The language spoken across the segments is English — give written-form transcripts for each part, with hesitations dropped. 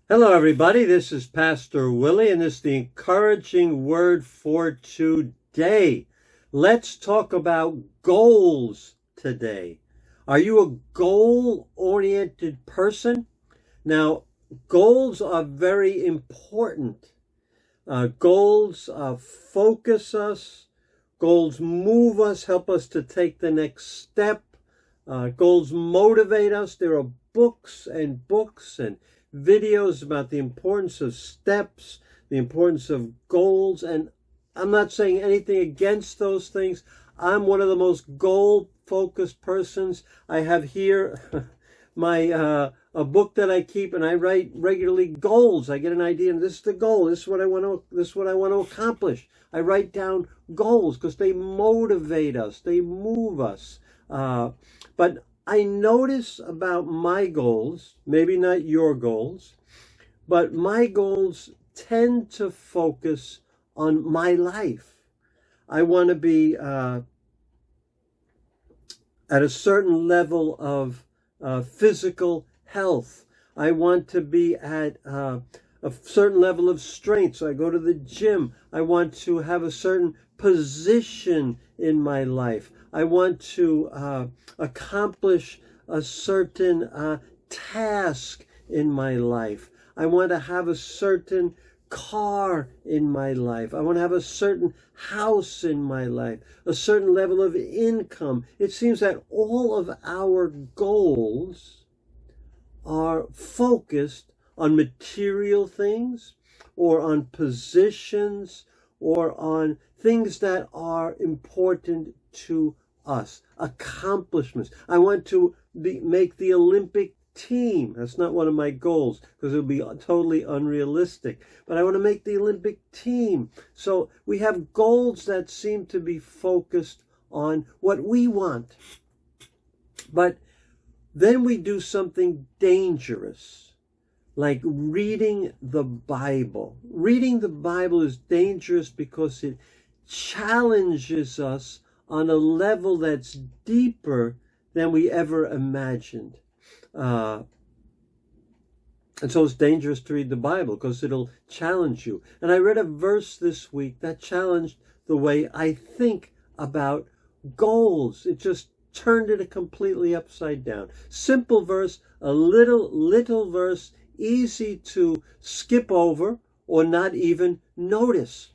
Hello, everybody. This is Pastor Willie, and this is the encouraging word for today. Let's talk about goals today. Are you a goal-oriented person? Now, goals are very important. Goals focus us. Goals move us, help us to take the next step. Goals motivate us. There are books and videos about the importance of steps, the importance of goals, and I'm not saying anything against those things. I'm one of the most goal-focused persons. I have here my a book that I keep, and I write regularly goals. I get an idea, and this is the goal. This is what I want to accomplish. I write down goals because they motivate us, they move us. But I notice about my goals, maybe not your goals, but my goals tend to focus on my life. I want to be at a certain level of physical health. I want to be at a certain level of strength. So I go to the gym. I want to have a certain position in my life. I want to accomplish a certain task in my life. I want to have a certain car in my life. I want to have a certain house in my life, a certain level of income. It seems that all of our goals are focused on material things or on positions or on things that are important to us, accomplishments. I want to make the Olympic team. That's not one of my goals because it would be totally unrealistic. But I want to make the Olympic team. So we have goals that seem to be focused on what we want. But then we do something dangerous, like reading the Bible. Reading the Bible is dangerous because it challenges us on a level that's deeper than we ever imagined. And so it's dangerous to read the Bible because it'll challenge you. And I read a verse this week that challenged the way I think about goals. It just turned it completely upside down. Simple verse, a little verse, easy to skip over or not even notice.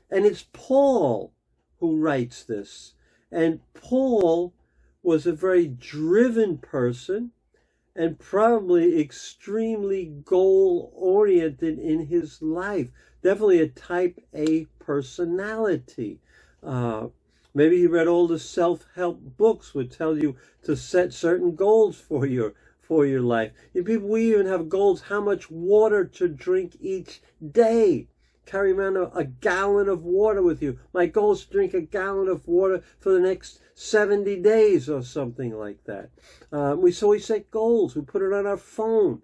And it's Paul who writes this. And Paul was a very driven person and probably extremely goal-oriented in his life. Definitely a type A personality. Maybe he read all the self-help books would tell you to set certain goals for your life. And people, we even have goals how much water to drink each day. Carry around a gallon of water with you. My goal is to drink a gallon of water for the next 70 days or something like that. We set goals. We put it on our phone.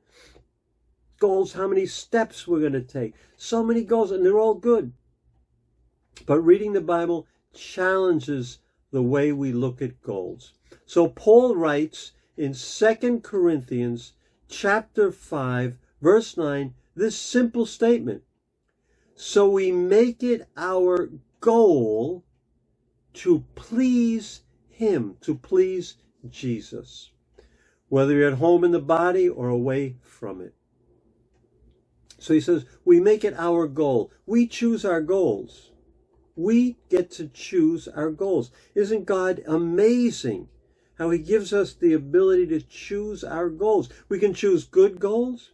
Goals, how many steps we're going to take. So many goals, and they're all good. But reading the Bible challenges the way we look at goals. So Paul writes in 2 Corinthians chapter 5, verse 9, this simple statement. So we make it our goal to please him, to please Jesus, whether you're at home in the body or away from it. So he says, we make it our goal. We choose our goals. We get to choose our goals. Isn't God amazing how he gives us the ability to choose our goals? We can choose good goals,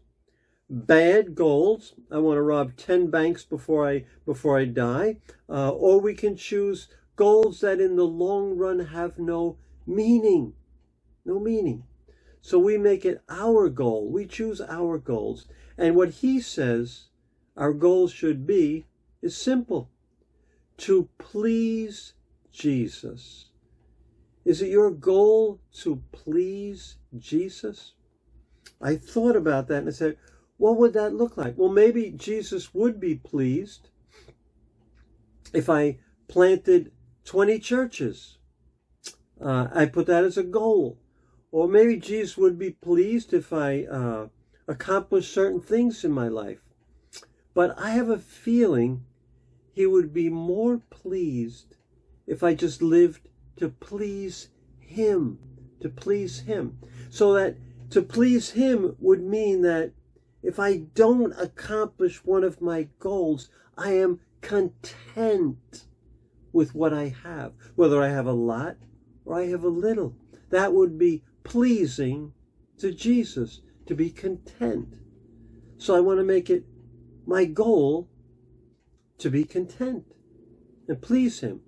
bad goals. I want to rob 10 banks before I die. Or we can choose goals that in the long run have no meaning. No meaning. So we make it our goal. We choose our goals. And what he says our goals should be is simple. To please Jesus. Is it your goal to please Jesus? I thought about that and I said, what would that look like? Well, maybe Jesus would be pleased if I planted 20 churches. I put that as a goal. Or maybe Jesus would be pleased if I accomplish certain things in my life. But I have a feeling he would be more pleased if I just lived to please him, to please him. So that to please him would mean that if I don't accomplish one of my goals, I am content with what I have, whether I have a lot or I have a little. That would be pleasing to Jesus, to be content. So I want to make it my goal to be content and please him.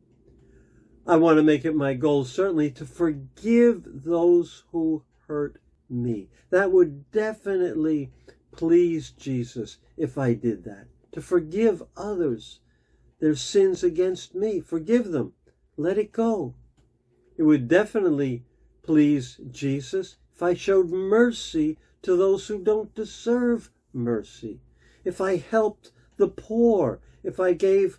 I want to make it my goal, certainly, to forgive those who hurt me. That would definitely please Jesus if I did that. To forgive others their sins against me. Forgive them. Let it go. It would definitely please Jesus if I showed mercy to those who don't deserve mercy. If I helped the poor. If I gave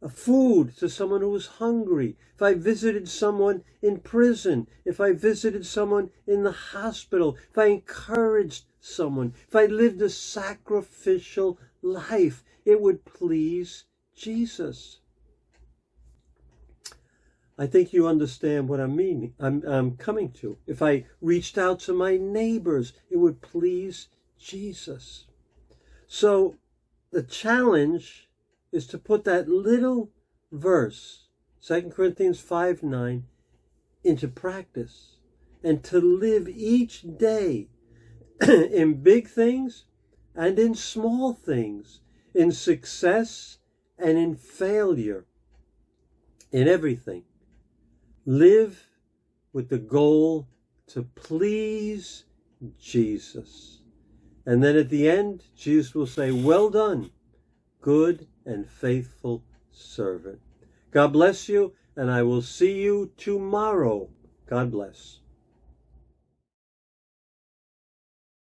food to someone who was hungry. If I visited someone in prison. If I visited someone in the hospital. If I encouraged someone. If I lived a sacrificial life, it would please Jesus. I think you understand what I'm coming to. If I reached out to my neighbors, it would please Jesus. So the challenge is to put that little verse, 2 Corinthians 5:9, into practice and to live each day in big things and in small things, in success and in failure, in everything. Live with the goal to please Jesus. And then at the end, Jesus will say, "Well done, good and faithful servant." God bless you, and I will see you tomorrow. God bless.